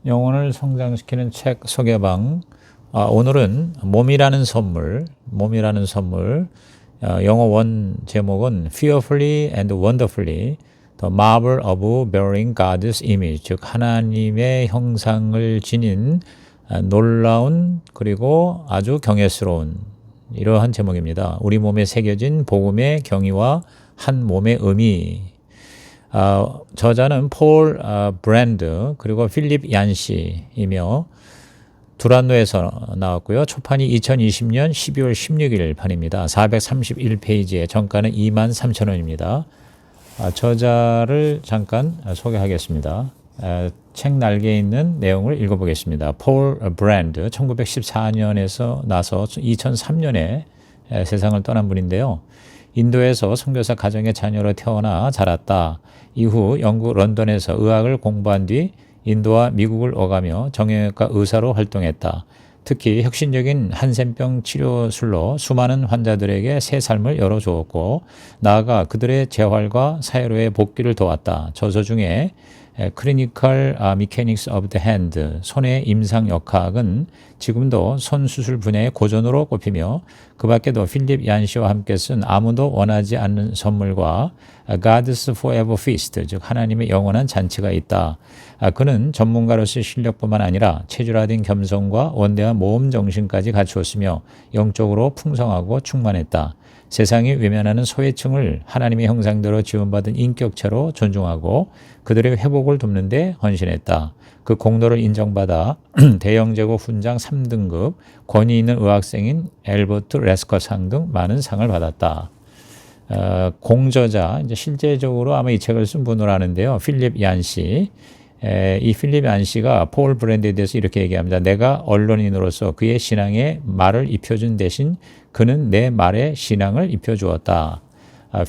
영혼을 성장시키는 책 소개방. 오늘은 몸이라는 선물, 영어 원 제목은 Fearfully and Wonderfully, The Marvel of Bearing God's Image, 즉 하나님의 형상을 지닌 놀라운 그리고 아주 경외스러운 이러한 제목입니다. 우리 몸에 새겨진 복음의 경위와 한 몸의 의미. 저자는 폴 브랜드 그리고 필립 얀시이며 두란노에서 나왔고요. 초판이 2020년 12월 16일 판입니다. 431페이지에 정가는 23,000원입니다. 저자를 잠깐 소개하겠습니다. 책 날개에 있는 내용을 읽어보겠습니다. 폴 브랜드 1914년에서 나서 2003년에 세상을 떠난 분인데요. 인도에서 선교사 가정의 자녀로 태어나 자랐다. 이후 영국 런던에서 의학을 공부한 뒤 인도와 미국을 오가며 정형외과 의사로 활동했다. 특히 혁신적인 한센병 치료술로 수많은 환자들에게 새 삶을 열어주었고 나아가 그들의 재활과 사회로의 복귀를 도왔다. 저서 중에 Clinical Mechanics of the Hand, 손의 임상역학은 지금도 손수술 분야의 고전으로 꼽히며 그 밖에도 필립 얀시와 함께 쓴 아무도 원하지 않는 선물과 God's Forever Feast, 즉 하나님의 영원한 잔치가 있다. 그는 전문가로서의 실력뿐만 아니라 체질화된 겸손과 원대한 모험 정신까지 갖추었으며 영적으로 풍성하고 충만했다. 세상이 외면하는 소외층을 하나님의 형상대로 지원받은 인격체로 존중하고 그들의 회복을 돕는 데 헌신했다. 그 공로를 인정받아 대영제국 훈장 3등급, 권위 있는 의학생인 엘버트 레스커상 등 많은 상을 받았다. 공저자, 이제 실제적으로 아마 이 책을 쓴 분으로 아는데요. 필립 얀시. 이 필립 얀시가 폴 브랜드에 대해서 이렇게 얘기합니다. 내가 언론인으로서 그의 신앙에 말을 입혀준 대신 그는 내 말에 신앙을 입혀주었다.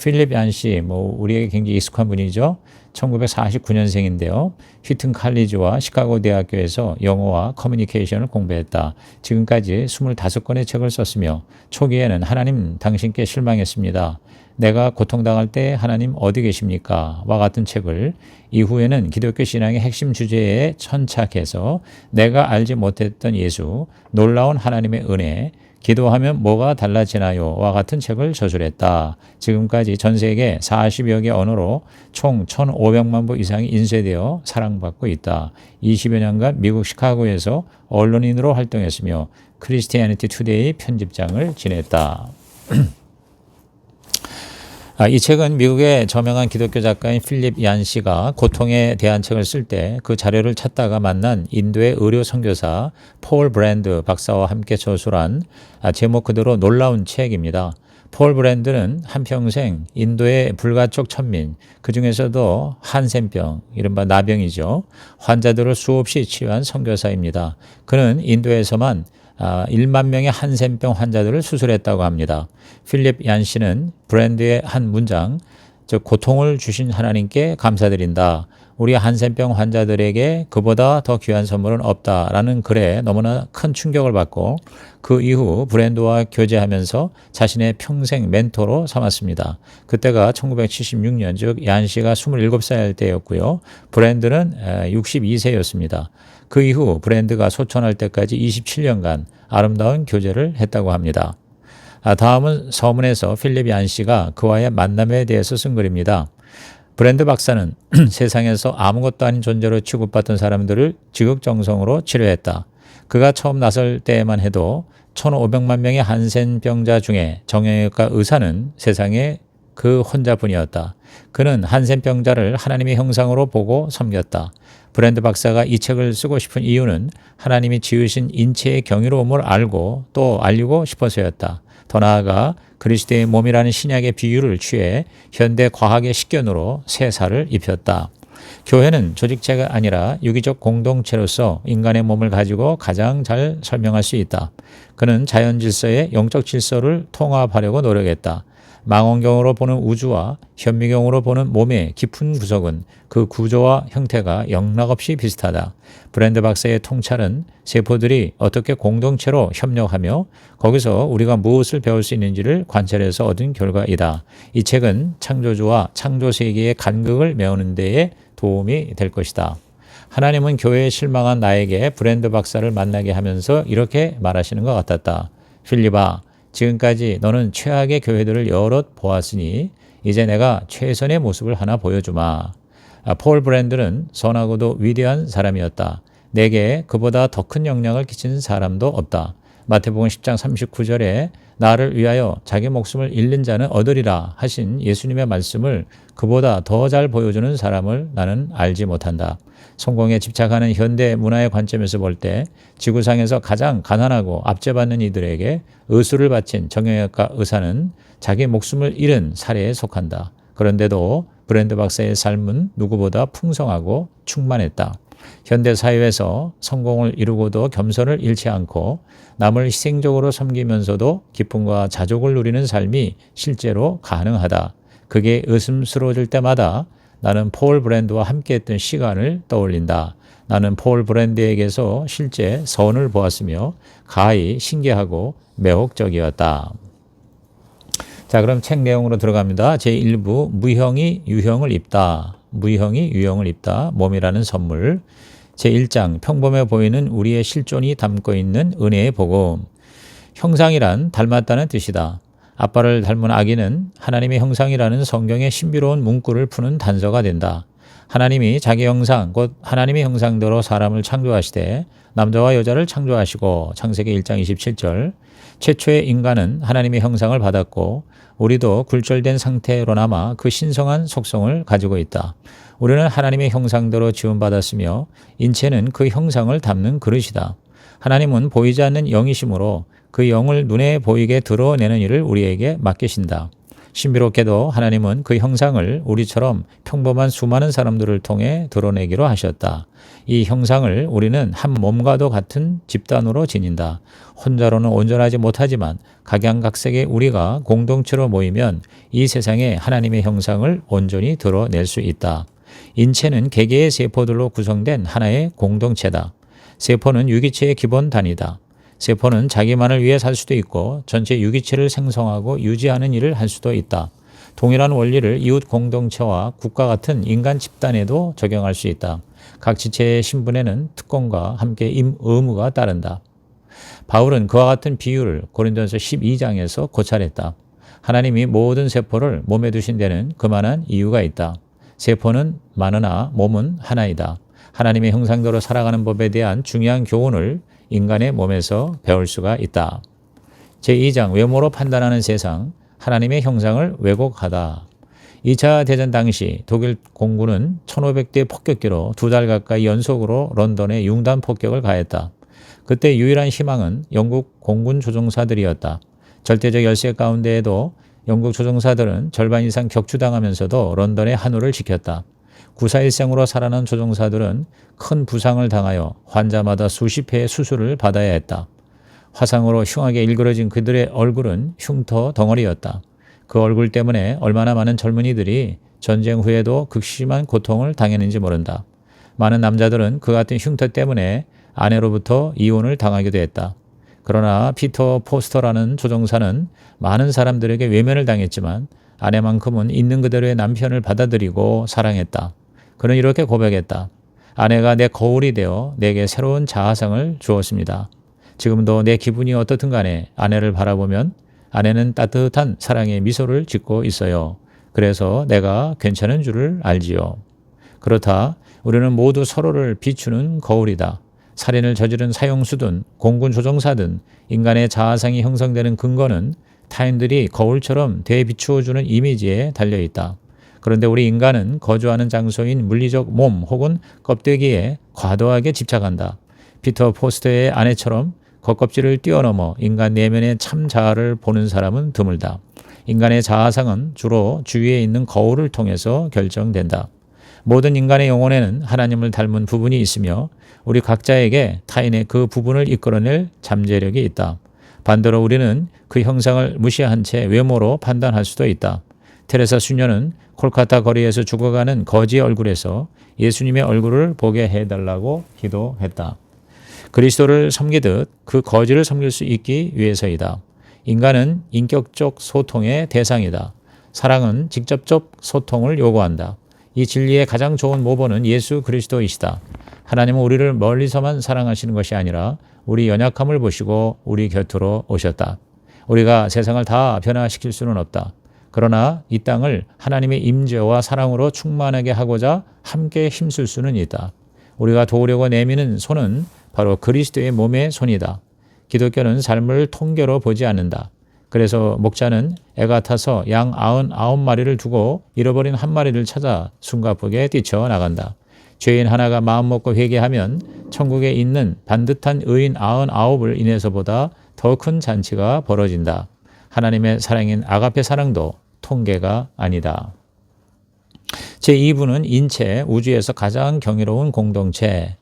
필립 얀시, 우리에게 굉장히 익숙한 분이죠. 1949년생인데요. 휘튼 칼리지와 시카고 대학교에서 영어와 커뮤니케이션을 공부했다. 지금까지 25권의 책을 썼으며 초기에는 하나님 당신께 실망했습니다. 내가 고통당할 때 하나님 어디 계십니까? 와 같은 책을, 이후에는 기독교 신앙의 핵심 주제에 천착해서 내가 알지 못했던 예수, 놀라운 하나님의 은혜, 기도하면 뭐가 달라지나요? 와 같은 책을 저술했다. 지금까지 전 세계 40여 개 언어로 총 1,500만 부 이상이 인쇄되어 사랑받고 있다. 20여 년간 미국 시카고에서 언론인으로 활동했으며 크리스티애니티 투데이 편집장을 지냈다. 이 책은 미국의 저명한 기독교 작가인 필립 얀시가 고통에 대한 책을 쓸 때 그 자료를 찾다가 만난 인도의 의료 선교사 폴 브랜드 박사와 함께 저술한 제목 그대로 놀라운 책입니다. 폴 브랜드는 한평생 인도의 불가촉 천민, 그 중에서도 한센병, 이른바 나병이죠. 환자들을 수없이 치유한 선교사입니다. 그는 인도에서만 1만 명의 한센병 환자들을 수술했다고 합니다. 필립 얀시는 브랜드의 한 문장, 즉 고통을 주신 하나님께 감사드린다. 우리 한센병 환자들에게 그보다 더 귀한 선물은 없다라는 글에 너무나 큰 충격을 받고 그 이후 브랜드와 교제하면서 자신의 평생 멘토로 삼았습니다. 그때가 1976년, 즉 얀시가 27살 때였고요. 브랜드는 62세였습니다. 그 이후 브랜드가 소천할 때까지 27년간 아름다운 교제를 했다고 합니다. 다음은 서문에서 필립 얀시가 그와의 만남에 대해서 쓴 글입니다. 브랜드 박사는 세상에서 아무것도 아닌 존재로 취급받던 사람들을 지극정성으로 치료했다. 그가 처음 나설 때만 해도 1,500만 명의 한센병자 중에 정형외과 의사는 세상에 그 혼자뿐이었다. 그는 한센병자를 하나님의 형상으로 보고 섬겼다. 브랜드 박사가 이 책을 쓰고 싶은 이유는 하나님이 지으신 인체의 경이로움을 알고 또 알리고 싶어서였다. 더 나아가 그리스도의 몸이라는 신약의 비유를 취해 현대 과학의 식견으로 새 살을 입혔다. 교회는 조직체가 아니라 유기적 공동체로서 인간의 몸을 가지고 가장 잘 설명할 수 있다. 그는 자연 질서의 영적 질서를 통합하려고 노력했다. 망원경으로 보는 우주와 현미경으로 보는 몸의 깊은 구석은 그 구조와 형태가 영락없이 비슷하다. 브랜드 박사의 통찰은 세포들이 어떻게 공동체로 협력하며 거기서 우리가 무엇을 배울 수 있는지를 관찰해서 얻은 결과이다. 이 책은 창조주와 창조세계의 간극을 메우는 데에 도움이 될 것이다. 하나님은 교회에 실망한 나에게 브랜드 박사를 만나게 하면서 이렇게 말하시는 것 같았다. 필립아, 지금까지 너는 최악의 교회들을 여럿 보았으니 이제 내가 최선의 모습을 하나 보여주마. 폴 브랜드는 선하고도 위대한 사람이었다. 내게 그보다 더 큰 영향을 끼친 사람도 없다. 마태복음 10장 39절에 나를 위하여 자기 목숨을 잃는 자는 얻으리라 하신 예수님의 말씀을 그보다 더 잘 보여주는 사람을 나는 알지 못한다. 성공에 집착하는 현대 문화의 관점에서 볼 때 지구상에서 가장 가난하고 압제받는 이들에게 의술을 바친 정형외과 의사는 자기 목숨을 잃은 사례에 속한다. 그런데도 브랜드 박사의 삶은 누구보다 풍성하고 충만했다. 현대 사회에서 성공을 이루고도 겸손을 잃지 않고 남을 희생적으로 섬기면서도 기쁨과 자족을 누리는 삶이 실제로 가능하다. 그게 의심스러워질 때마다 나는 폴 브랜드와 함께했던 시간을 떠올린다. 나는 폴 브랜드에게서 실제 선을 보았으며 가히 신기하고 매혹적이었다. 자, 그럼 책 내용으로 들어갑니다. 제1부 무형이 유형을 입다. 무형이 유형을 입다. 몸이라는 선물. 제1장 평범해 보이는 우리의 실존이 담고 있는 은혜의 복음. 형상이란 닮았다는 뜻이다. 아빠를 닮은 아기는 하나님의 형상이라는 성경의 신비로운 문구를 푸는 단서가 된다. 하나님이 자기 형상, 곧 하나님의 형상대로 사람을 창조하시되 남자와 여자를 창조하시고 창세기 1장 27절 최초의 인간은 하나님의 형상을 받았고 우리도 굴절된 상태로나마 그 신성한 속성을 가지고 있다. 우리는 하나님의 형상대로 지음받았으며 인체는 그 형상을 담는 그릇이다. 하나님은 보이지 않는 영이시므로 그 영을 눈에 보이게 드러내는 일을 우리에게 맡기신다. 신비롭게도 하나님은 그 형상을 우리처럼 평범한 수많은 사람들을 통해 드러내기로 하셨다. 이 형상을 우리는 한 몸과도 같은 집단으로 지닌다. 혼자로는 온전하지 못하지만 각양각색의 우리가 공동체로 모이면 이 세상에 하나님의 형상을 온전히 드러낼 수 있다. 인체는 개개의 세포들로 구성된 하나의 공동체다. 세포는 유기체의 기본 단위다. 세포는 자기만을 위해 살 수도 있고 전체 유기체를 생성하고 유지하는 일을 할 수도 있다. 동일한 원리를 이웃 공동체와 국가 같은 인간 집단에도 적용할 수 있다. 각 지체의 신분에는 특권과 함께 의무가 따른다. 바울은 그와 같은 비유를 고린도전서 12장에서 고찰했다. 하나님이 모든 세포를 몸에 두신 데는 그만한 이유가 있다. 세포는 많으나 몸은 하나이다. 하나님의 형상대로 살아가는 법에 대한 중요한 교훈을 인간의 몸에서 배울 수가 있다. 제2장 외모로 판단하는 세상, 하나님의 형상을 왜곡하다. 2차 대전 당시 독일 공군은 1500대 폭격기로 2달 가까이 연속으로 런던에 융단 폭격을 가했다. 그때 유일한 희망은 영국 공군 조종사들이었다. 절대적 열세 가운데에도 영국 조종사들은 절반 이상 격추당하면서도 런던의 한우를 지켰다. 구사일생으로 살아난 조종사들은 큰 부상을 당하여 환자마다 수십 회의 수술을 받아야 했다. 화상으로 흉하게 일그러진 그들의 얼굴은 흉터 덩어리였다. 그 얼굴 때문에 얼마나 많은 젊은이들이 전쟁 후에도 극심한 고통을 당했는지 모른다. 많은 남자들은 그 같은 흉터 때문에 아내로부터 이혼을 당하기도 했다. 그러나 피터 포스터라는 조종사는 많은 사람들에게 외면을 당했지만 아내만큼은 있는 그대로의 남편을 받아들이고 사랑했다. 그는 이렇게 고백했다. 아내가 내 거울이 되어 내게 새로운 자아상을 주었습니다. 지금도 내 기분이 어떻든 간에 아내를 바라보면 아내는 따뜻한 사랑의 미소를 짓고 있어요. 그래서 내가 괜찮은 줄을 알지요. 그렇다. 우리는 모두 서로를 비추는 거울이다. 살인을 저지른 사형수든 공군 조종사든 인간의 자아상이 형성되는 근거는 타인들이 거울처럼 대비추어주는 이미지에 달려있다. 그런데 우리 인간은 거주하는 장소인 물리적 몸 혹은 껍데기에 과도하게 집착한다. 피터 포스터의 아내처럼 겉껍질을 뛰어넘어 인간 내면의 참 자아를 보는 사람은 드물다. 인간의 자아상은 주로 주위에 있는 거울을 통해서 결정된다. 모든 인간의 영혼에는 하나님을 닮은 부분이 있으며 우리 각자에게 타인의 그 부분을 이끌어낼 잠재력이 있다. 반대로 우리는 그 형상을 무시한 채 외모로 판단할 수도 있다. 테레사 수녀는 콜카타 거리에서 죽어가는 거지의 얼굴에서 예수님의 얼굴을 보게 해달라고 기도했다. 그리스도를 섬기듯 그 거지를 섬길 수 있기 위해서이다. 인간은 인격적 소통의 대상이다. 사랑은 직접적 소통을 요구한다. 이 진리의 가장 좋은 모범은 예수 그리스도이시다. 하나님은 우리를 멀리서만 사랑하시는 것이 아니라 우리 연약함을 보시고 우리 곁으로 오셨다. 우리가 세상을 다 변화시킬 수는 없다. 그러나 이 땅을 하나님의 임재와 사랑으로 충만하게 하고자 함께 힘쓸 수는 있다. 우리가 도우려고 내미는 손은 바로 그리스도의 몸의 손이다. 기독교는 삶을 통계로 보지 않는다. 그래서 목자는 애가 타서 양 99마리를 두고 잃어버린 한 마리를 찾아 숨가쁘게 뛰쳐나간다. 죄인 하나가 마음먹고 회개하면 천국에 있는 반듯한 의인 99을 인해서보다 더 큰 잔치가 벌어진다. 하나님의 사랑인 아가페 사랑도 통계가 아니다. 제2부는 인체, 우주에서 가장 경이로운 공동체.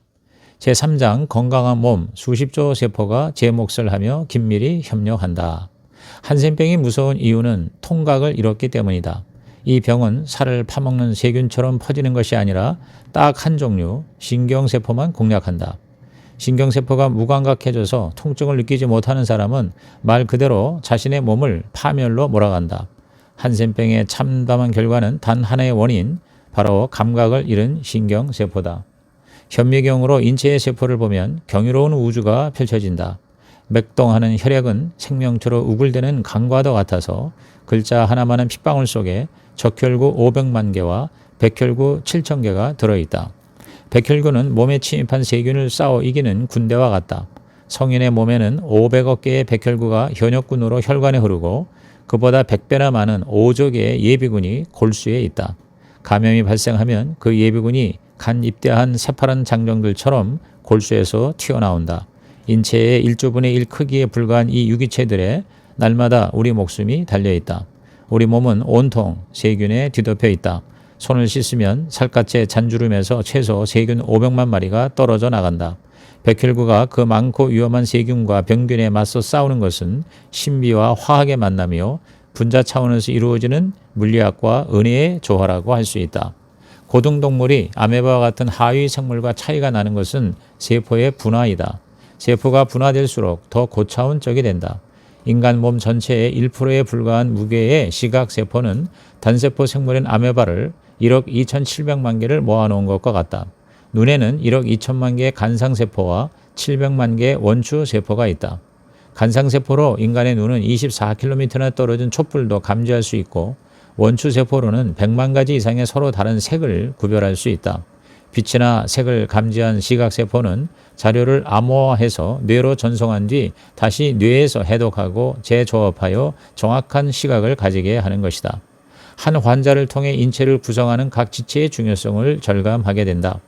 제3장 건강한 몸, 수십조 세포가 제 몫을 하며 긴밀히 협력한다. 한센병이 무서운 이유는 통각을 잃었기 때문이다. 이 병은 살을 파먹는 세균처럼 퍼지는 것이 아니라 딱 한 종류, 신경세포만 공략한다. 신경세포가 무감각해져서 통증을 느끼지 못하는 사람은 말 그대로 자신의 몸을 파멸로 몰아간다. 한센병의 참담한 결과는 단 하나의 원인, 바로 감각을 잃은 신경세포다. 현미경으로 인체의 세포를 보면 경이로운 우주가 펼쳐진다. 맥동하는 혈액은 생명체로 우글대는 강과도 같아서 글자 하나만한 핏방울 속에 적혈구 500만 개와 백혈구 7천 개가 들어있다. 백혈구는 몸에 침입한 세균을 싸워 이기는 군대와 같다. 성인의 몸에는 500억 개의 백혈구가 현역군으로 혈관에 흐르고 그보다 100배나 많은 5조 개의 예비군이 골수에 있다. 감염이 발생하면 그 예비군이 간 입대한 새파란 장정들처럼 골수에서 튀어나온다. 인체의 1조분의 1 크기에 불과한 이 유기체들에 날마다 우리 목숨이 달려있다. 우리 몸은 온통 세균에 뒤덮여 있다. 손을 씻으면 살갗의 잔주름에서 최소 세균 500만 마리가 떨어져 나간다. 백혈구가 그 많고 위험한 세균과 병균에 맞서 싸우는 것은 신비와 화학의 만남이요 분자 차원에서 이루어지는 물리학과 은혜의 조화라고 할 수 있다. 고등동물이 아메바와 같은 하위 생물과 차이가 나는 것은 세포의 분화이다. 세포가 분화될수록 더 고차원적이 된다. 인간 몸 전체의 1%에 불과한 무게의 시각세포는 단세포 생물인 아메바를 1억 2,700만 개를 모아놓은 것과 같다. 눈에는 1억 2천만 개의 간상세포와 700만 개의 원추세포가 있다. 간상세포로 인간의 눈은 24km나 떨어진 촛불도 감지할 수 있고 원추세포로는 100만 가지 이상의 서로 다른 색을 구별할 수 있다. 빛이나 색을 감지한 시각세포는 자료를 암호화해서 뇌로 전송한 뒤 다시 뇌에서 해독하고 재조합하여 정확한 시각을 가지게 하는 것이다. 한 환자를 통해 인체를 구성하는 각 지체의 중요성을 절감하게 된다.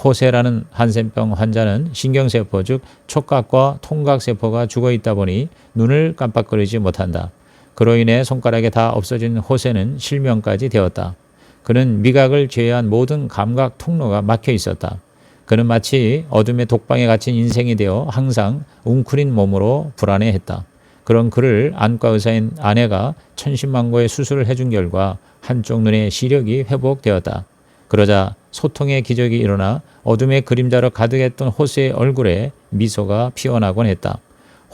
호세라는 한센병 환자는 신경세포 즉 촉각과 통각세포가 죽어있다 보니 눈을 깜빡거리지 못한다. 그로 인해 손가락에 다 없어진 호세는 실명까지 되었다. 그는 미각을 제외한 모든 감각 통로가 막혀 있었다. 그는 마치 어둠의 독방에 갇힌 인생이 되어 항상 웅크린 몸으로 불안해했다. 그런 그를 안과 의사인 아내가 천신만고의 수술을 해준 결과 한쪽 눈의 시력이 회복되었다. 그러자 소통의 기적이 일어나 어둠의 그림자로 가득했던 호세의 얼굴에 미소가 피어나곤 했다.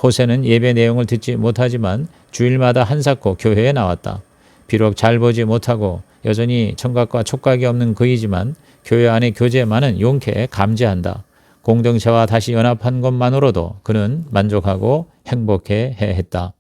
호세는 예배 내용을 듣지 못하지만 주일마다 한사코 교회에 나왔다. 비록 잘 보지 못하고 여전히 청각과 촉각이 없는 그이지만 교회 안의 교제만은 용케 감지한다. 공동체와 다시 연합한 것만으로도 그는 만족하고 행복해 했다.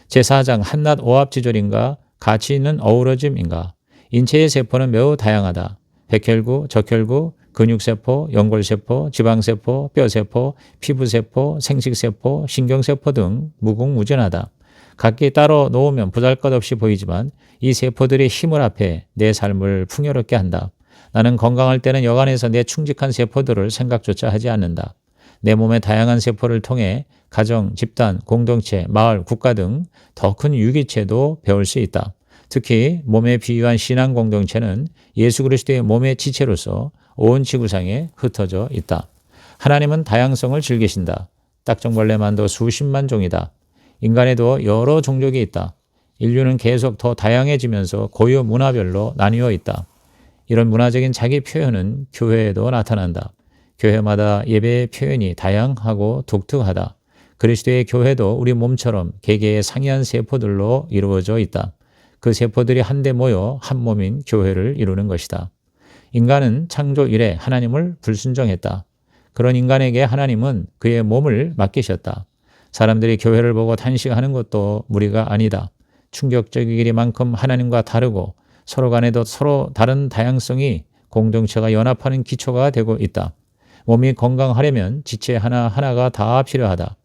제4장 한낱 오합지졸인가 가치 있는 어우러짐인가. 인체의 세포는 매우 다양하다. 백혈구, 적혈구, 근육세포, 연골세포, 지방세포, 뼈세포, 피부세포, 생식세포, 신경세포 등 무궁무진하다. 각기 따로 놓으면 보잘것없이 보이지만 이 세포들의 힘을 합해 내 삶을 풍요롭게 한다. 나는 건강할 때는 여간해서 내 충직한 세포들을 생각조차 하지 않는다. 내 몸의 다양한 세포를 통해 가정, 집단, 공동체, 마을, 국가 등 더 큰 유기체도 배울 수 있다. 특히 몸에 비유한 신앙 공동체는 예수 그리스도의 몸의 지체로서 온 지구상에 흩어져 있다. 하나님은 다양성을 즐기신다. 딱정벌레만도 수십만 종이다. 인간에도 여러 종족이 있다. 인류는 계속 더 다양해지면서 고유 문화별로 나뉘어 있다. 이런 문화적인 자기 표현은 교회에도 나타난다. 교회마다 예배의 표현이 다양하고 독특하다. 그리스도의 교회도 우리 몸처럼 개개의 상이한 세포들로 이루어져 있다. 그 세포들이 한데 모여 한 몸인 교회를 이루는 것이다. 인간은 창조 이래 하나님을 불순종했다. 그런 인간에게 하나님은 그의 몸을 맡기셨다. 사람들이 교회를 보고 탄식하는 것도 무리가 아니다. 충격적이기만큼 하나님과 다르고 서로 간에도 서로 다른 다양성이 공동체가 연합하는 기초가 되고 있다. 몸이 건강하려면 지체 하나하나가 다 필요하다.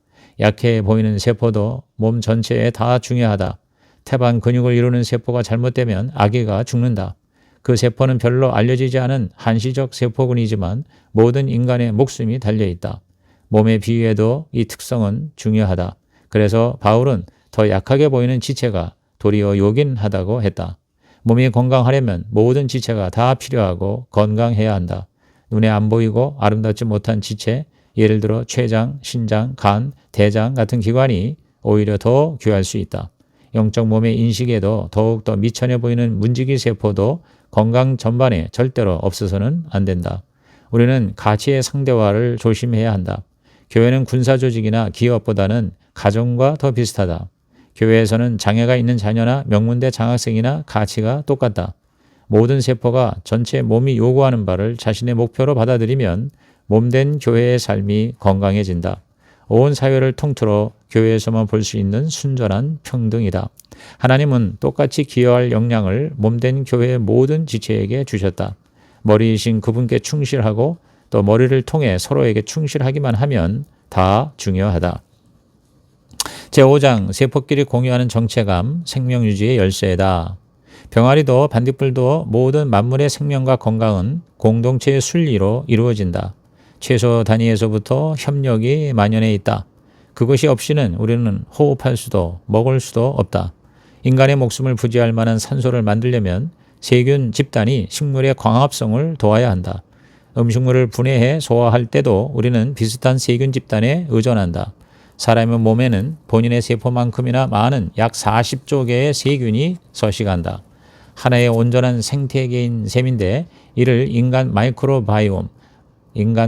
약해 보이는 세포도 몸 전체에 다 중요하다. 태반 근육을 이루는 세포가 잘못되면 아기가 죽는다. 그 세포는 별로 알려지지 않은 한시적 세포군이지만 모든 인간의 목숨이 달려있다. 몸의 비위에도 이 특성은 중요하다. 그래서 바울은 더 약하게 보이는 지체가 도리어 요긴하다고 했다. 몸이 건강하려면 모든 지체가 다 필요하고 건강해야 한다. 눈에 안 보이고 아름답지 못한 지체, 예를 들어 췌장, 신장, 간, 대장 같은 기관이 오히려 더 귀할 수 있다. 영적 몸의 인식에도 더욱더 미천해 보이는 문지기 세포도 건강 전반에 절대로 없어서는 안 된다. 우리는 가치의 상대화를 조심해야 한다. 교회는 군사조직이나 기업보다는 가정과 더 비슷하다. 교회에서는 장애가 있는 자녀나 명문대 장학생이나 가치가 똑같다. 모든 세포가 전체 몸이 요구하는 바를 자신의 목표로 받아들이면 몸된 교회의 삶이 건강해진다. 온 사회를 통틀어 교회에서만 볼 수 있는 순전한 평등이다. 하나님은 똑같이 기여할 역량을 몸된 교회의 모든 지체에게 주셨다. 머리이신 그분께 충실하고 또 머리를 통해 서로에게 충실하기만 하면 다 중요하다. 제5장 세포끼리 공유하는 정체감, 생명유지의 열쇠다. 병아리도 반딧불도 모든 만물의 생명과 건강은 공동체의 순리로 이루어진다. 최소 단위에서부터 협력이 만연해 있다. 그것이 없이는 우리는 호흡할 수도 먹을 수도 없다. 인간의 목숨을 부지할 만한 산소를 만들려면 세균 집단이 식물의 광합성을 도와야 한다. 음식물을 분해해 소화할 때도 우리는 비슷한 세균 집단에 의존한다. 사람의 몸에는 본인의 세포만큼이나 많은 약 40조 개의 세균이 서식한다. 하나의 온전한 생태계인 셈인데 이를 인간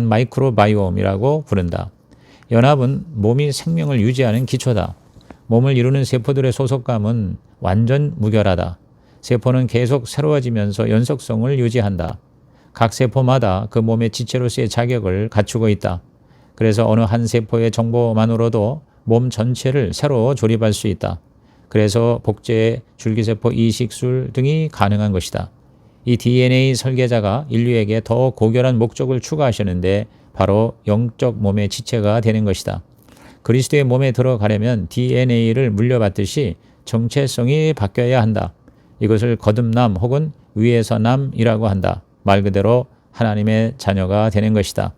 마이크로바이옴이라고 부른다. 연합은 몸이 생명을 유지하는 기초다. 몸을 이루는 세포들의 소속감은 완전 무결하다. 세포는 계속 새로워지면서 연속성을 유지한다. 각 세포마다 그 몸의 지체로서의 자격을 갖추고 있다. 그래서 어느 한 세포의 정보만으로도 몸 전체를 새로 조립할 수 있다. 그래서 복제, 줄기세포 이식술 등이 가능한 것이다. 이 DNA 설계자가 인류에게 더 고결한 목적을 추가하셨는데 바로 영적 몸의 지체가 되는 것이다. 그리스도의 몸에 들어가려면 DNA를 물려받듯이 정체성이 바뀌어야 한다. 이것을 거듭남 혹은 위에서 남이라고 한다. 말 그대로 하나님의 자녀가 되는 것이다.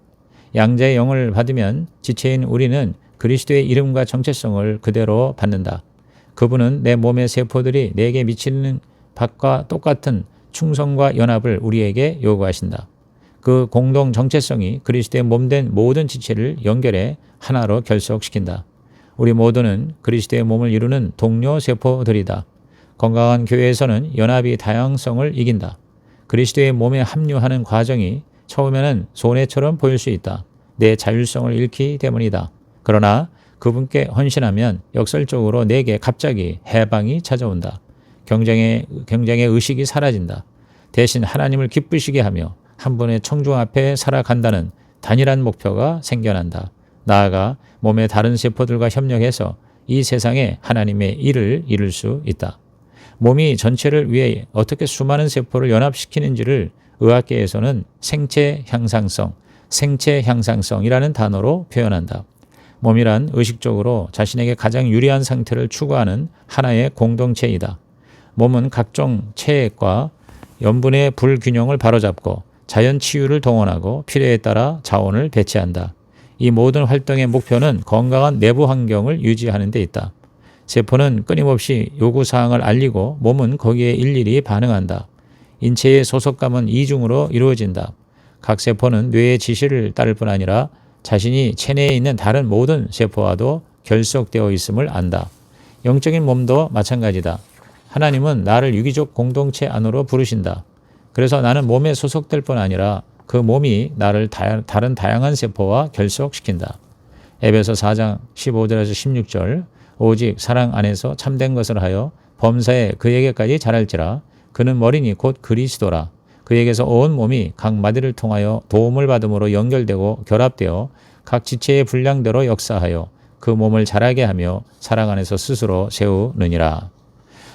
양자의 영을 받으면 지체인 우리는 그리스도의 이름과 정체성을 그대로 받는다. 그분은 내 몸의 세포들이 내게 미치는 바과 똑같은 충성과 연합을 우리에게 요구하신다. 그 공동 정체성이 그리스도의 몸된 모든 지체를 연결해 하나로 결속시킨다. 우리 모두는 그리스도의 몸을 이루는 동료 세포들이다. 건강한 교회에서는 연합이 다양성을 이긴다. 그리스도의 몸에 합류하는 과정이 처음에는 손해처럼 보일 수 있다. 내 자율성을 잃기 때문이다. 그러나 그분께 헌신하면 역설적으로 내게 갑자기 해방이 찾아온다. 경쟁의 의식이 사라진다. 대신 하나님을 기쁘시게 하며 한 분의 청중 앞에 살아간다는 단일한 목표가 생겨난다. 나아가 몸의 다른 세포들과 협력해서 이 세상에 하나님의 일을 이룰 수 있다. 몸이 전체를 위해 어떻게 수많은 세포를 연합시키는지를 의학계에서는 생체 향상성이라는 단어로 표현한다. 몸이란 의식적으로 자신에게 가장 유리한 상태를 추구하는 하나의 공동체이다. 몸은 각종 체액과 염분의 불균형을 바로잡고 자연 치유를 동원하고 필요에 따라 자원을 배치한다. 이 모든 활동의 목표는 건강한 내부 환경을 유지하는 데 있다. 세포는 끊임없이 요구사항을 알리고 몸은 거기에 일일이 반응한다. 인체의 소속감은 이중으로 이루어진다. 각 세포는 뇌의 지시를 따를 뿐 아니라 자신이 체내에 있는 다른 모든 세포와도 결속되어 있음을 안다. 영적인 몸도 마찬가지다. 하나님은 나를 유기적 공동체 안으로 부르신다. 그래서 나는 몸에 소속될 뿐 아니라 그 몸이 나를 다른 다양한 세포와 결속시킨다. 에베소 4장 15절에서 16절 오직 사랑 안에서 참된 것을 하여 범사에 그에게까지 자랄지라 그는 머리니 곧 그리스도라. 그에게서 온 몸이 각 마디를 통하여 도움을 받음으로 연결되고 결합되어 각 지체의 분량대로 역사하여 그 몸을 자라게 하며 사랑 안에서 스스로 세우느니라.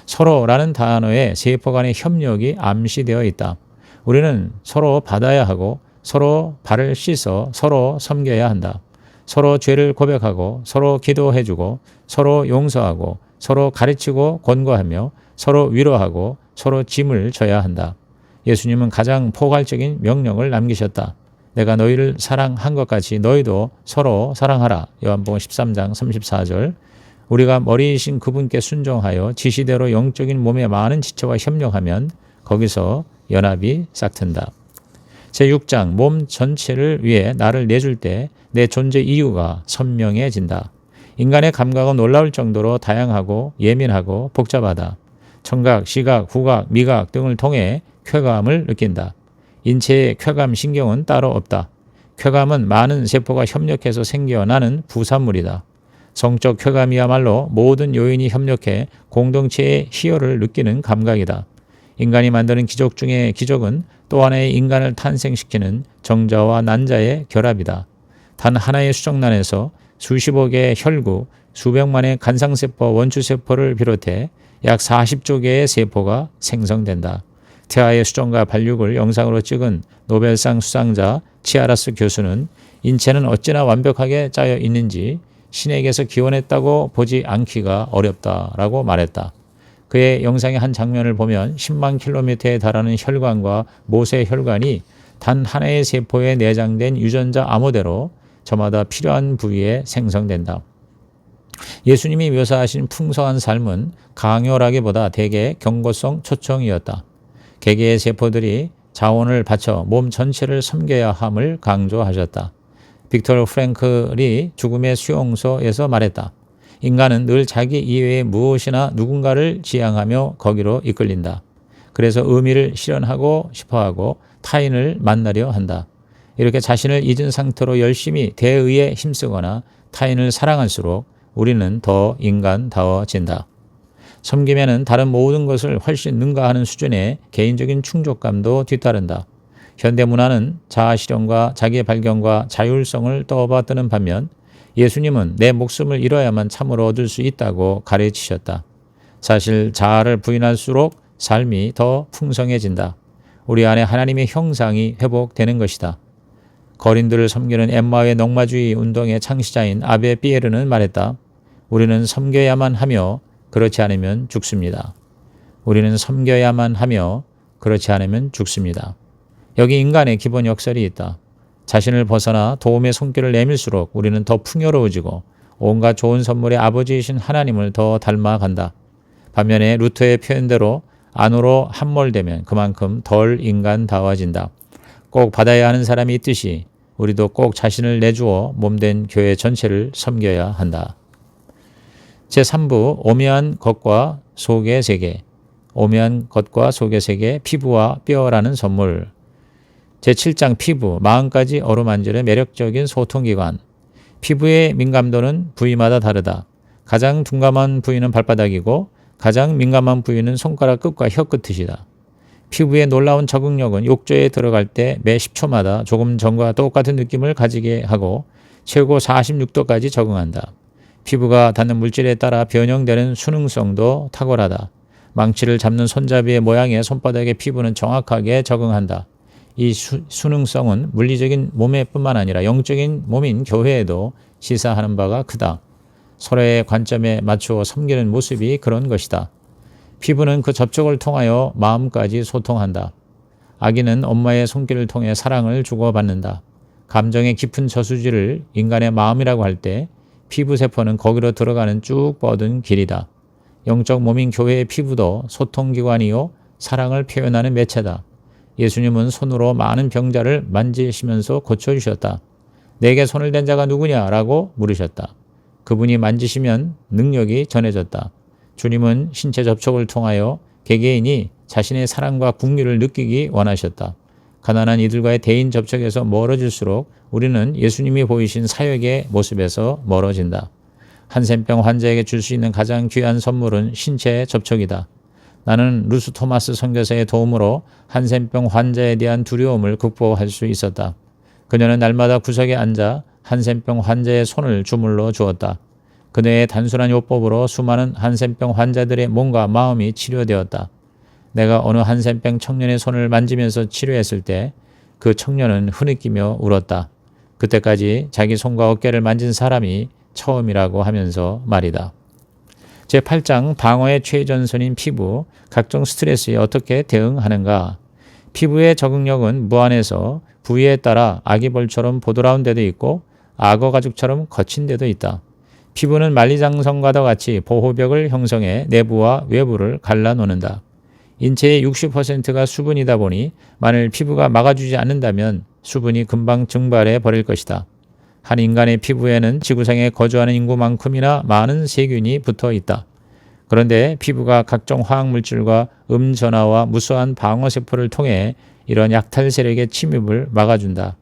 서로라는 단어에 세포 간의 협력이 암시되어 있다. 우리는 서로 받아야 하고 서로 발을 씻어 서로 섬겨야 한다. 서로 죄를 고백하고 서로 기도해주고 서로 용서하고 서로 가르치고 권고하며 서로 위로하고 서로 짐을 져야 한다. 예수님은 가장 포괄적인 명령을 남기셨다. 내가 너희를 사랑한 것 같이 너희도 서로 사랑하라. 요한복음 13장 34절. 우리가 머리이신 그분께 순종하여 지시대로 영적인 몸의 많은 지체와 협력하면 거기서 연합이 싹튼다. 제6장 몸 전체를 위해 나를 내줄 때 내 존재 이유가 선명해진다. 인간의 감각은 놀라울 정도로 다양하고 예민하고 복잡하다. 청각, 시각, 후각, 미각 등을 통해 쾌감을 느낀다. 인체의 쾌감 신경은 따로 없다. 쾌감은 많은 세포가 협력해서 생겨나는 부산물이다. 성적 쾌감이야말로 모든 요인이 협력해 공동체의 희열을 느끼는 감각이다. 인간이 만드는 기적 중의 기적은 또 하나의 인간을 탄생시키는 정자와 난자의 결합이다. 단 하나의 수정란에서 수십억 개의 혈구, 수백만의 간상세포, 원추세포를 비롯해 약 40조 개의 세포가 생성된다. 태아의 수정과 발육을 영상으로 찍은 노벨상 수상자 치아라스 교수는 인체는 어찌나 완벽하게 짜여 있는지 신에게서 기원했다고 보지 않기가 어렵다라고 말했다. 그의 영상의 한 장면을 보면 10만 킬로미터에 달하는 혈관과 모세 혈관이 단 하나의 세포에 내장된 유전자 암호대로 저마다 필요한 부위에 생성된다. 예수님이 묘사하신 풍성한 삶은 강렬하기보다 대개 경고성 초청이었다. 개개의 세포들이 자원을 바쳐 몸 전체를 섬겨야 함을 강조하셨다. 빅터 프랭클이 죽음의 수용소에서 말했다. 인간은 늘 자기 이외의 무엇이나 누군가를 지향하며 거기로 이끌린다. 그래서 의미를 실현하고 싶어하고 타인을 만나려 한다. 이렇게 자신을 잊은 상태로 열심히 대의에 힘쓰거나 타인을 사랑할수록 우리는 더 인간다워진다. 섬김에는 다른 모든 것을 훨씬 능가하는 수준의 개인적인 충족감도 뒤따른다. 현대문화는 자아실현과 자기의 발견과 자율성을 떠받드는 반면 예수님은 내 목숨을 잃어야만 참으로 얻을 수 있다고 가르치셨다. 사실 자아를 부인할수록 삶이 더 풍성해진다. 우리 안에 하나님의 형상이 회복되는 것이다. 거린들을 섬기는 엠마오의 농마주의 운동의 창시자인 아베 피에르는 말했다. 우리는 섬겨야만 하며 그렇지 않으면 죽습니다. 우리는 섬겨야만 하며 그렇지 않으면 죽습니다. 여기 인간의 기본 역설이 있다. 자신을 벗어나 도움의 손길을 내밀수록 우리는 더 풍요로워지고 온갖 좋은 선물의 아버지이신 하나님을 더 닮아간다. 반면에 루터의 표현대로 안으로 함몰되면 그만큼 덜 인간다워진다. 꼭 받아야 하는 사람이 있듯이 우리도 꼭 자신을 내주어 몸된 교회 전체를 섬겨야 한다. 제3부 오묘한 겉과 속의 세계. 오묘한 겉과 속의 세계, 피부와 뼈라는 선물. 제7장 피부, 마음까지 어루만지는 매력적인 소통기관. 피부의 민감도는 부위마다 다르다. 가장 둔감한 부위는 발바닥이고 가장 민감한 부위는 손가락 끝과 혀 끝이다. 피부의 놀라운 적응력은 욕조에 들어갈 때 매 10초마다 조금 전과 똑같은 느낌을 가지게 하고 최고 46도까지 적응한다. 피부가 닿는 물질에 따라 변형되는 수능성도 탁월하다. 망치를 잡는 손잡이의 모양의 손바닥의 피부는 정확하게 적응한다. 이 수능성은 물리적인 몸에뿐만 아니라 영적인 몸인 교회에도 시사하는 바가 크다. 서로의 관점에 맞추어 섬기는 모습이 그런 것이다. 피부는 그 접촉을 통하여 마음까지 소통한다. 아기는 엄마의 손길을 통해 사랑을 주고받는다. 감정의 깊은 저수지를 인간의 마음이라고 할 때 피부세포는 거기로 들어가는 쭉 뻗은 길이다. 영적 몸인 교회의 피부도 소통기관이요 사랑을 표현하는 매체다. 예수님은 손으로 많은 병자를 만지시면서 고쳐주셨다. 내게 손을 댄 자가 누구냐라고 물으셨다. 그분이 만지시면 능력이 전해졌다. 주님은 신체 접촉을 통하여 개개인이 자신의 사랑과 긍휼을 느끼기 원하셨다. 가난한 이들과의 대인 접촉에서 멀어질수록 우리는 예수님이 보이신 사역의 모습에서 멀어진다. 한센병 환자에게 줄 수 있는 가장 귀한 선물은 신체의 접촉이다. 나는 루스 토마스 선교사의 도움으로 한센병 환자에 대한 두려움을 극복할 수 있었다. 그녀는 날마다 구석에 앉아 한센병 환자의 손을 주물러 주었다. 그녀의 단순한 요법으로 수많은 한센병 환자들의 몸과 마음이 치료되었다. 내가 어느 한센병 청년의 손을 만지면서 치료했을 때 그 청년은 흐느끼며 울었다. 그때까지 자기 손과 어깨를 만진 사람이 처음이라고 하면서 말이다. 제8장 방어의 최전선인 피부, 각종 스트레스에 어떻게 대응하는가? 피부의 적응력은 무한해서 부위에 따라 아기벌처럼 보드라운 데도 있고 악어 가죽처럼 거친 데도 있다. 피부는 만리장성과도 같이 보호벽을 형성해 내부와 외부를 갈라놓는다. 인체의 60%가 수분이다 보니 만일 피부가 막아주지 않는다면 수분이 금방 증발해 버릴 것이다. 한 인간의 피부에는 지구상에 거주하는 인구만큼이나 많은 세균이 붙어 있다. 그런데 피부가 각종 화학물질과 음전화와 무수한 방어세포를 통해 이런 약탈 세력의 침입을 막아준다.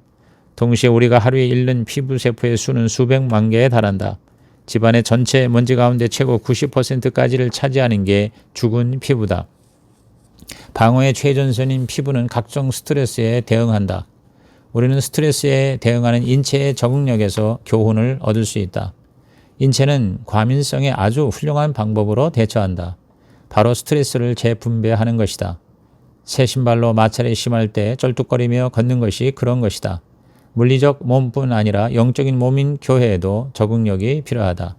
동시에 우리가 하루에 잃는 피부세포의 수는 수백만 개에 달한다. 집안의 전체 먼지 가운데 최고 90%까지를 차지하는 게 죽은 피부다. 방어의 최전선인 피부는 각종 스트레스에 대응한다. 우리는 스트레스에 대응하는 인체의 적응력에서 교훈을 얻을 수 있다. 인체는 과민성에 아주 훌륭한 방법으로 대처한다. 바로 스트레스를 재분배하는 것이다. 새 신발로 마찰이 심할 때 쩔뚝거리며 걷는 것이 그런 것이다. 물리적 몸뿐 아니라 영적인 몸인 교회에도 적응력이 필요하다.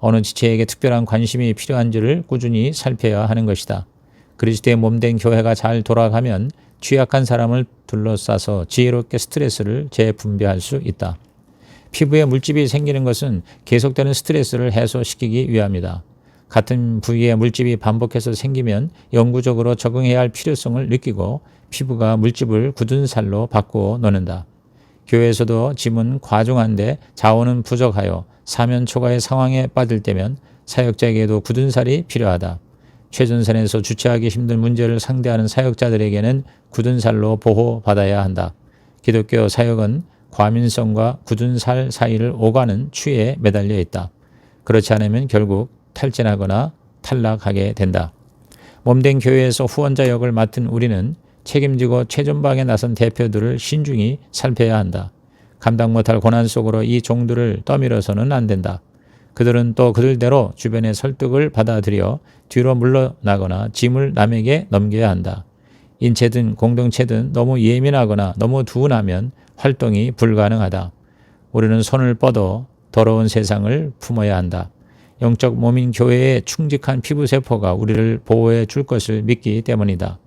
어느 지체에게 특별한 관심이 필요한지를 꾸준히 살펴야 하는 것이다. 그리스도의 몸된 교회가 잘 돌아가면 취약한 사람을 둘러싸서 지혜롭게 스트레스를 재분배할 수 있다. 피부에 물집이 생기는 것은 계속되는 스트레스를 해소시키기 위함이다. 같은 부위에 물집이 반복해서 생기면 영구적으로 적응해야 할 필요성을 느끼고 피부가 물집을 굳은 살로 바꾸어 놓는다. 교회에서도 짐은 과중한데 자원은 부족하여 사면 초과의 상황에 빠질 때면 사역자에게도 굳은 살이 필요하다. 최전선에서 주체하기 힘든 문제를 상대하는 사역자들에게는 굳은 살로 보호받아야 한다. 기독교 사역은 과민성과 굳은 살 사이를 오가는 추에 매달려 있다. 그렇지 않으면 결국 탈진하거나 탈락하게 된다. 몸된 교회에서 후원자 역을 맡은 우리는 책임지고 최전방에 나선 대표들을 신중히 살펴야 한다. 감당 못할 고난 속으로 이 종들을 떠밀어서는 안 된다. 그들은 또 그들대로 주변의 설득을 받아들여 뒤로 물러나거나 짐을 남에게 넘겨야 한다. 인체든 공동체든 너무 예민하거나 너무 둔하면 활동이 불가능하다. 우리는 손을 뻗어 더러운 세상을 품어야 한다. 영적 몸인 교회의 충직한 피부세포가 우리를 보호해 줄 것을 믿기 때문이다.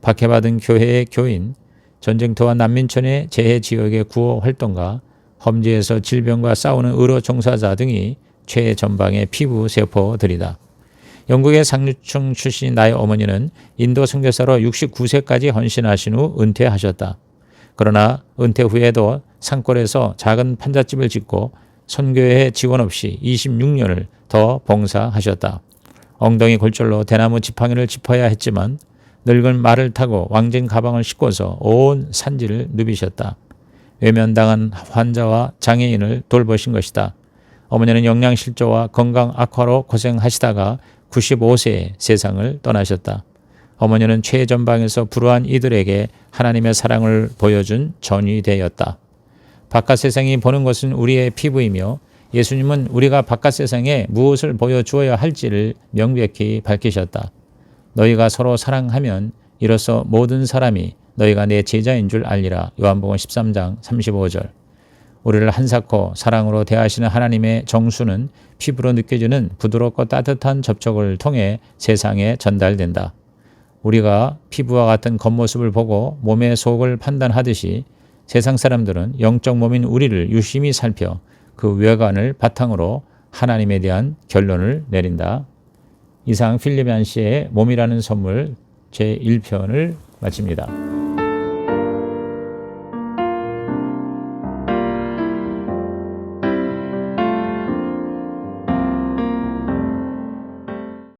박해받은 교회의 교인, 전쟁터와 난민촌의 재해지역의 구호 활동가, 험지에서 질병과 싸우는 의료 종사자 등이 최전방의 피부세포들이다. 영국의 상류층 출신인 나의 어머니는 인도 선교사로 69세까지 헌신하신 후 은퇴하셨다. 그러나 은퇴 후에도 산골에서 작은 판잣집을 짓고 선교회에 지원 없이 26년을 더 봉사하셨다. 엉덩이 골절로 대나무 지팡이를 짚어야 했지만 늙은 말을 타고 왕진 가방을 싣고서 온 산지를 누비셨다. 외면당한 환자와 장애인을 돌보신 것이다. 어머니는 영양실조와 건강 악화로 고생하시다가 95세에 세상을 떠나셨다. 어머니는 최전방에서 불우한 이들에게 하나님의 사랑을 보여준 전이 되었다. 바깥 세상이 보는 것은 우리의 피부이며 예수님은 우리가 바깥 세상에 무엇을 보여주어야 할지를 명백히 밝히셨다. 너희가 서로 사랑하면 이로써 모든 사람이 너희가 내 제자인 줄 알리라. 요한복음 13장 35절. 우리를 한사코 사랑으로 대하시는 하나님의 정수는 피부로 느껴지는 부드럽고 따뜻한 접촉을 통해 세상에 전달된다. 우리가 피부와 같은 겉모습을 보고 몸의 속을 판단하듯이 세상 사람들은 영적 몸인 우리를 유심히 살펴 그 외관을 바탕으로 하나님에 대한 결론을 내린다. 이상 필립 얀시의 몸이라는 선물 제1편을 마칩니다.